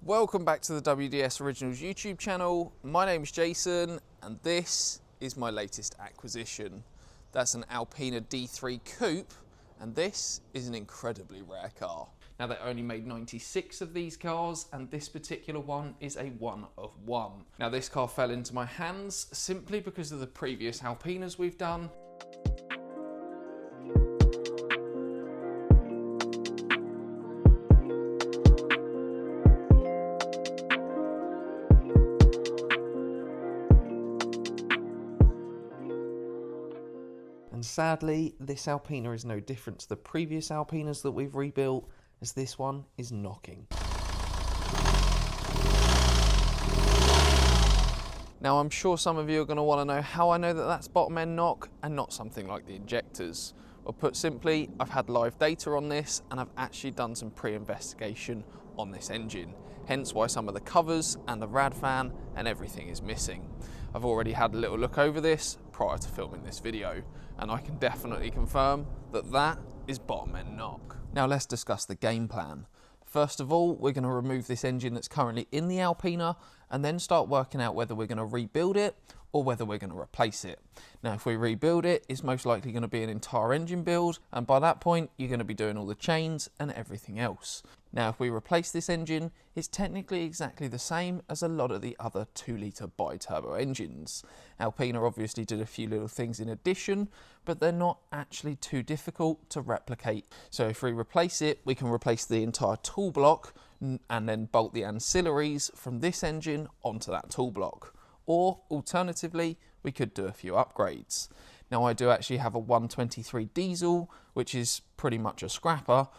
Welcome back to the WDS Originals YouTube channel. My name is Jason and this is my latest acquisition. That's an Alpina D3 Coupe and this is an incredibly rare car. Now they only made 96 of these cars and this particular one is a one of one. Now this car fell into my hands simply because of the previous Alpinas we've done. And sadly, this Alpina is no different to the previous Alpinas that we've rebuilt, as this one is knocking. Now I'm sure some of you are going to want to know how I know that that's bottom end knock and not something like the injectors. Well, put simply, I've had live data on this and I've actually done some pre-investigation on this engine, hence why some of the covers and the rad fan and everything is missing. I've already had a little look over this prior to filming this video and I can definitely confirm that that is bottom end knock. Now let's discuss the game plan. First of all, we're going to remove this engine that's currently in the Alpina and then start working out whether we're going to rebuild it or whether we're going to replace it. Now if we rebuild it, it's most likely going to be an entire engine build, and by that point you're going to be doing all the chains and everything else. Now if we replace this engine, it's technically exactly the same as a lot of the other 2-litre BiTurbo engines. Alpina obviously did a few little things in addition, but they're not actually too difficult to replicate. So if we replace it, we can replace the entire tool block and then bolt the ancillaries from this engine onto that tool block. Or alternatively, we could do a few upgrades. Now I do actually have a 123 diesel, which is pretty much a scrapper.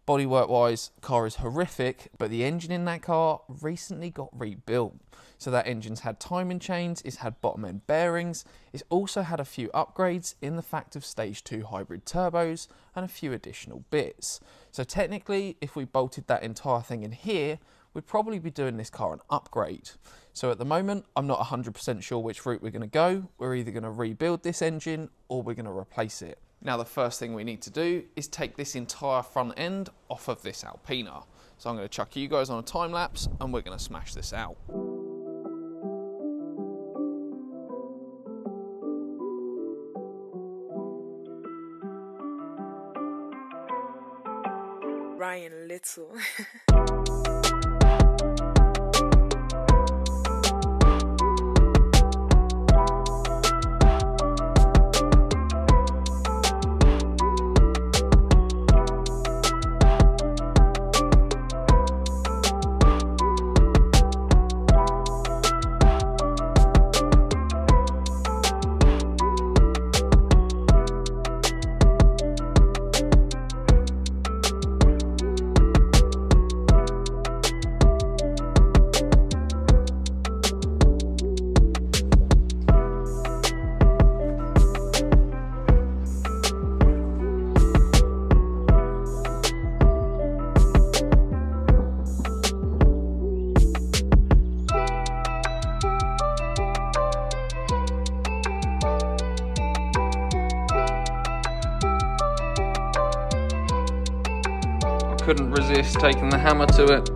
Bodywork wise, car is horrific, but the engine in that car recently got rebuilt. So that engine's had timing chains, it's had bottom end bearings, it's also had a few upgrades in the fact of stage 2 hybrid turbos and a few additional bits. So technically, if we bolted that entire thing in here, we'd probably be doing this car an upgrade. So at the moment, I'm not 100% sure which route we're going to go. We're either going to rebuild this engine or we're going to replace it. Now the first thing we need to do is take this entire front end off of this Alpina. So I'm going to chuck you guys on a time lapse and we're going to smash this out. Ryan Little. Couldn't resist taking the hammer to it.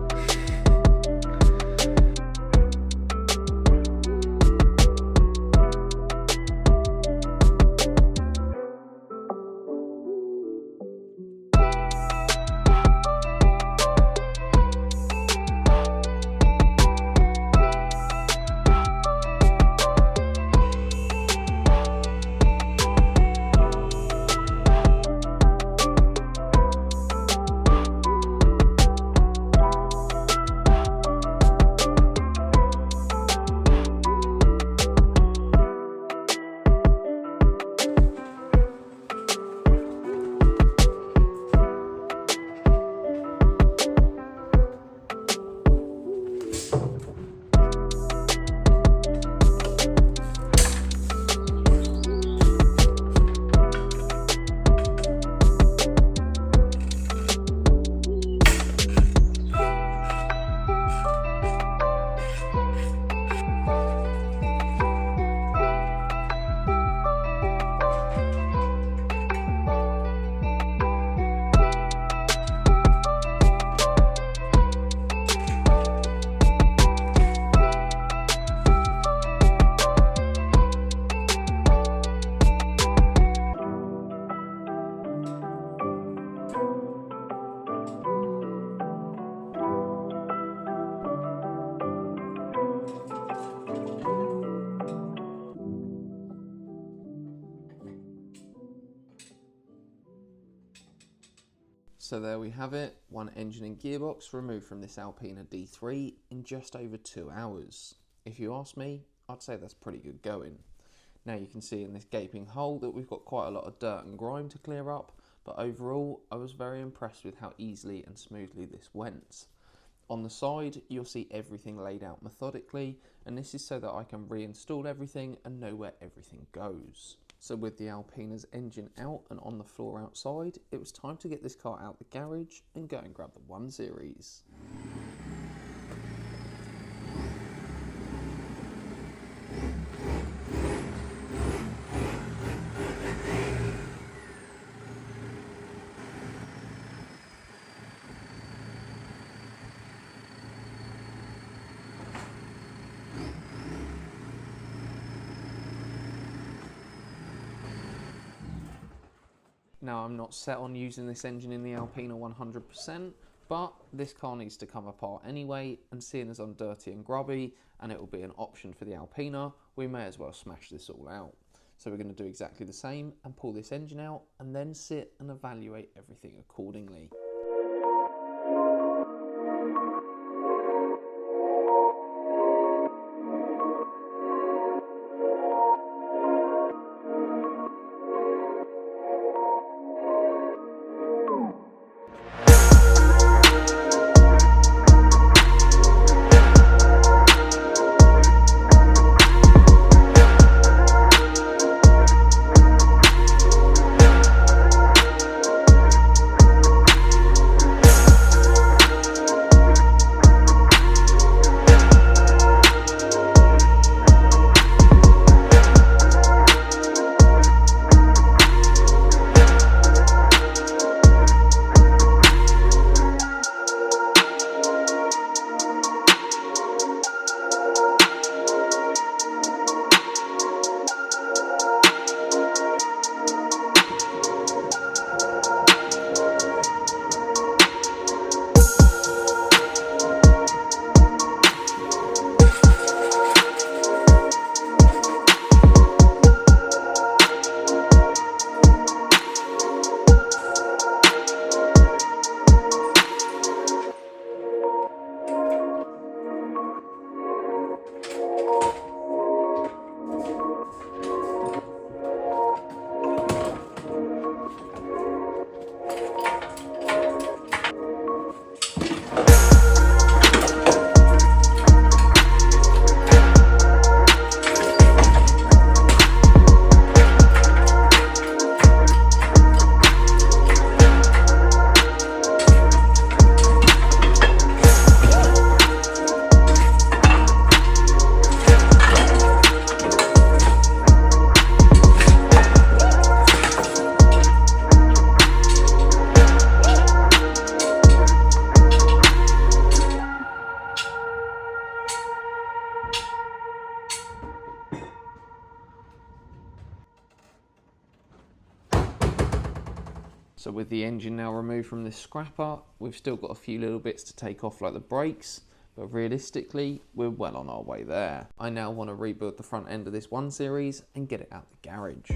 So there we have it, one engine and gearbox removed from this Alpina D3 in just over 2 hours. If you ask me, I'd say that's pretty good going. Now you can see in this gaping hole that we've got quite a lot of dirt and grime to clear up, but overall I was very impressed with how easily and smoothly this went. On the side you'll see everything laid out methodically, and this is so that I can reinstall everything and know where everything goes. So with the Alpina's engine out and on the floor outside, it was time to get this car out the garage and go and grab the 1 Series. Now I'm not set on using this engine in the Alpina 100%, but this car needs to come apart anyway, and seeing as I'm dirty and grubby and it will be an option for the Alpina, we may as well smash this all out. So we're going to do exactly the same and pull this engine out and then sit and evaluate everything accordingly. So with the engine now removed from this scrapper, we've still got a few little bits to take off like the brakes, but realistically, we're well on our way there. I now want to rebuild the front end of this 1 Series and get it out the garage.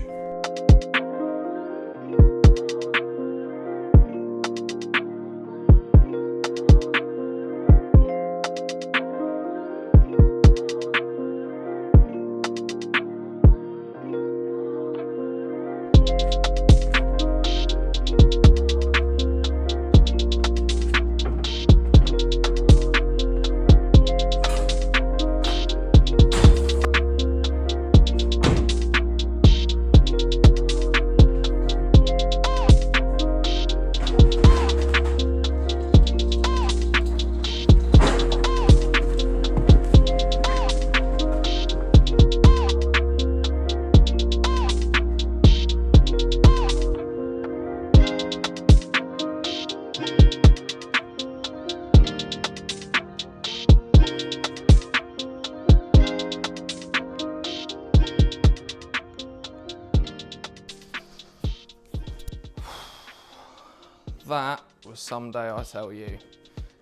That was some day, I tell you.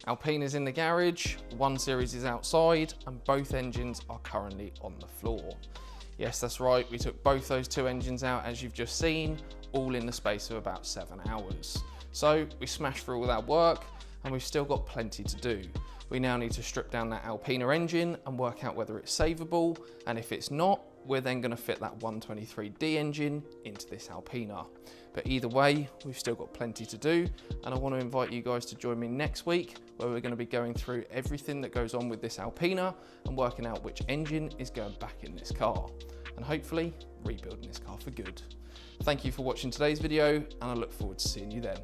Alpina's in the garage, 1 Series is outside, and both engines are currently on the floor. Yes, that's right, we took both those 2 engines out as you've just seen, all in the space of about 7 hours. So we smashed through all that work and we've still got plenty to do. We now need to strip down that Alpina engine and work out whether it's savable, and if it's not, we're then going to fit that 123D engine into this Alpina. But either way, we've still got plenty to do, and I want to invite you guys to join me next week where we're going to be going through everything that goes on with this Alpina and working out which engine is going back in this car, and hopefully rebuilding this car for good. Thank you for watching today's video, and I look forward to seeing you then.